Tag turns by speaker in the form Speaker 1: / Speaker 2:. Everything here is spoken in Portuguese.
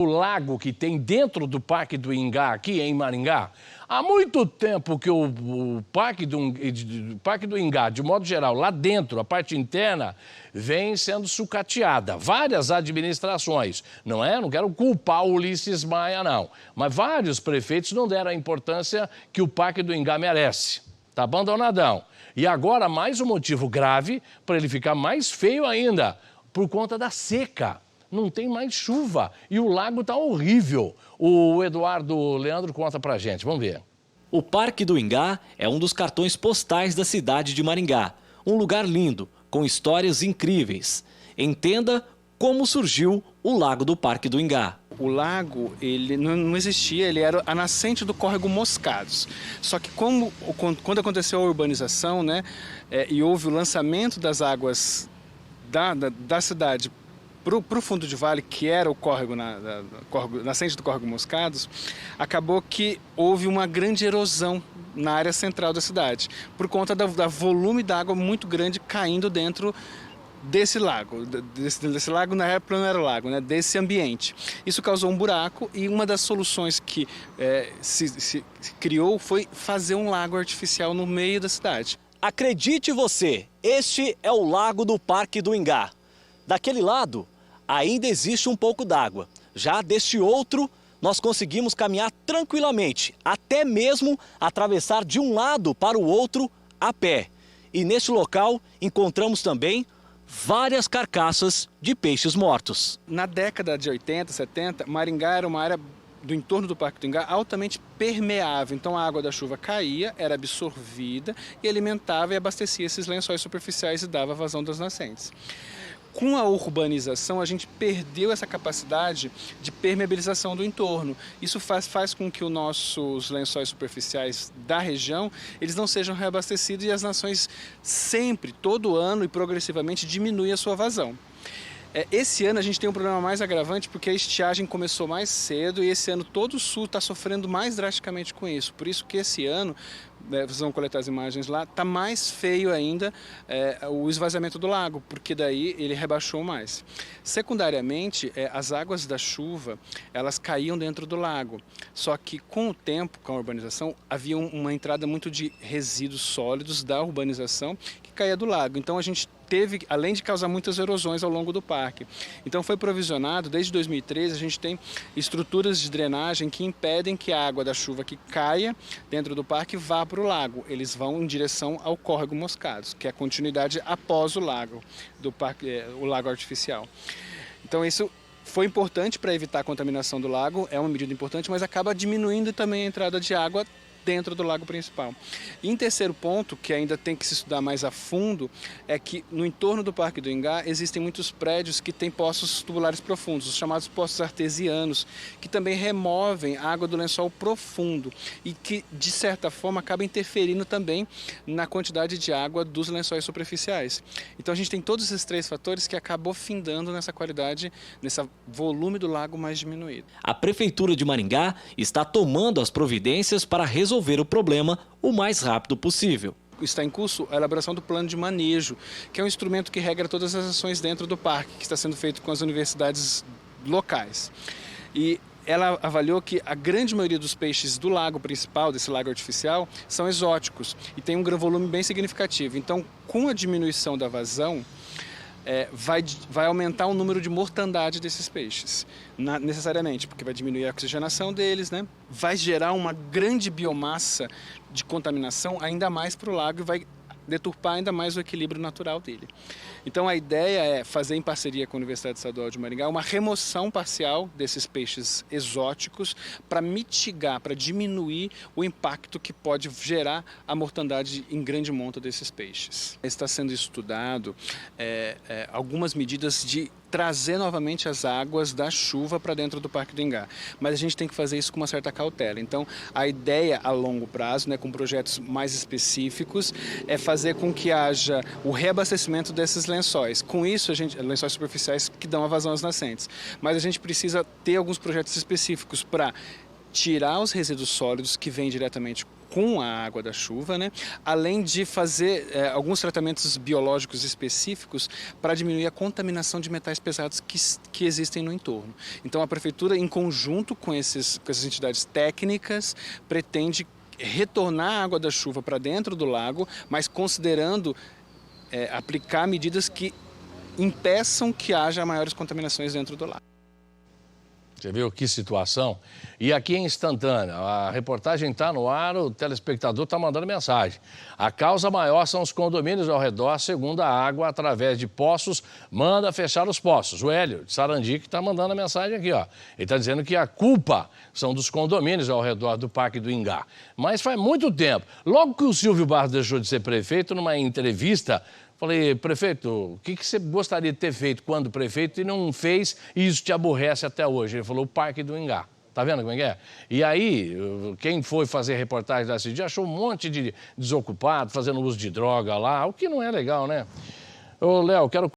Speaker 1: O lago que tem dentro do Parque do Ingá, aqui em Maringá, há muito tempo que o Parque do Ingá, de modo geral, lá dentro, a parte interna, vem sendo sucateada. Várias administrações, não é? Não quero culpar o Ulisses Maia, não. Mas vários prefeitos não deram a importância que o Parque do Ingá merece. Está abandonadão. E agora, mais um motivo grave para ele ficar mais feio ainda, por conta da seca. Não tem mais chuva e o lago está horrível. O Eduardo Leandro conta pra gente, vamos ver.
Speaker 2: O Parque do Ingá é um dos cartões postais da cidade de Maringá. Um lugar lindo, com histórias incríveis. Entenda como surgiu o Lago do Parque do Ingá.
Speaker 3: O lago, ele não existia, ele era a nascente do córrego Moscados. Só que quando aconteceu a urbanização, né, e houve o lançamento das águas da cidade para o fundo de vale, que era o córrego, nascente do córrego Moscados, acabou que houve uma grande erosão na área central da cidade, por conta do volume d'água muito grande caindo dentro desse lago. Desse lago, na época não era lago, né? Desse ambiente. Isso causou um buraco e uma das soluções que se criou foi fazer um lago artificial no meio da cidade.
Speaker 2: Acredite você, este é o Lago do Parque do Ingá. Daquele lado, ainda existe um pouco d'água. Já deste outro, nós conseguimos caminhar tranquilamente, até mesmo atravessar de um lado para o outro a pé. E neste local, encontramos também várias carcaças de peixes mortos.
Speaker 3: Na década de 80, 70, Maringá era uma área do entorno do Parque do Ingá altamente permeável. Então a água da chuva caía, era absorvida e alimentava e abastecia esses lençóis superficiais e dava vazão das nascentes. Com a urbanização, a gente perdeu essa capacidade de permeabilização do entorno. Isso faz com que os nossos lençóis superficiais da região, eles não sejam reabastecidos e as nações sempre, todo ano e progressivamente, diminuem a sua vazão. Esse ano a gente tem um problema mais agravante porque a estiagem começou mais cedo e esse ano todo o sul está sofrendo mais drasticamente com isso. Por isso que esse ano, vocês vão coletar as imagens lá, está mais feio ainda o esvaziamento do lago, porque daí ele rebaixou mais. Secundariamente, as águas da chuva, elas caíam dentro do lago. Só que com o tempo, com a urbanização, havia uma entrada muito de resíduos sólidos da urbanização que caía do lago. Então a gente teve, além de causar muitas erosões ao longo do parque. Então foi provisionado, desde 2013, a gente tem estruturas de drenagem que impedem que a água da chuva que caia dentro do parque vá para o lago. Eles vão em direção ao córrego Moscados, que é a continuidade após o lago, do parque, o lago artificial. Então isso foi importante para evitar a contaminação do lago, é uma medida importante, mas acaba diminuindo também a entrada de água dentro do lago principal. E em terceiro ponto, que ainda tem que se estudar mais a fundo, é que no entorno do Parque do Ingá existem muitos prédios que têm poços tubulares profundos, os chamados poços artesianos, que também removem a água do lençol profundo e que, de certa forma, acaba interferindo também na quantidade de água dos lençóis superficiais. Então a gente tem todos esses três fatores que acabou findando nessa qualidade, nesse volume do lago mais diminuído.
Speaker 2: A Prefeitura de Maringá está tomando as providências para resolver o problema o mais rápido possível.
Speaker 3: Está em curso a elaboração do plano de manejo, que é um instrumento que regra todas as ações dentro do parque, que está sendo feito com as universidades locais. E ela avaliou que a grande maioria dos peixes do lago principal, desse lago artificial, são exóticos e tem um volume bem significativo. Então, com a diminuição da vazão, vai aumentar o número de mortandade desses peixes, necessariamente, porque vai diminuir a oxigenação deles, né? Vai gerar uma grande biomassa de contaminação ainda mais para o lago e vai deturpar ainda mais o equilíbrio natural dele. Então a ideia é fazer em parceria com a Universidade Estadual de Maringá uma remoção parcial desses peixes exóticos para mitigar, para diminuir o impacto que pode gerar a mortandade em grande monta desses peixes. Está sendo estudado algumas medidas de trazer novamente as águas da chuva para dentro do Parque do Ingá. Mas a gente tem que fazer isso com uma certa cautela. Então, a ideia a longo prazo, né, com projetos mais específicos, é fazer com que haja o reabastecimento desses lençóis. Com isso, lençóis superficiais que dão a vazão às nascentes. Mas a gente precisa ter alguns projetos específicos para tirar os resíduos sólidos que vêm diretamente com a água da chuva, né? Além de fazer alguns tratamentos biológicos específicos para diminuir a contaminação de metais pesados que existem no entorno. Então a Prefeitura, em conjunto com essas entidades técnicas, pretende retornar a água da chuva para dentro do lago, mas considerando aplicar medidas que impeçam que haja maiores contaminações dentro do lago.
Speaker 1: Você viu que situação? E aqui em instantânea, a reportagem está no ar, o telespectador está mandando mensagem. A causa maior são os condomínios ao redor, segundo a água, através de poços, manda fechar os poços. O Hélio de Sarandi que está mandando a mensagem aqui, ó. Ele está dizendo que a culpa são dos condomínios ao redor do Parque do Ingá. Mas faz muito tempo. Logo que o Silvio Barros deixou de ser prefeito, numa entrevista, falei, prefeito, o que você gostaria de ter feito quando prefeito e não fez e isso te aborrece até hoje? Ele falou, o Parque do Ingá. Tá vendo como é que é? E aí, quem foi fazer reportagem desse dia achou um monte de desocupado, fazendo uso de droga lá, o que não é legal, né? Ô, Léo, quero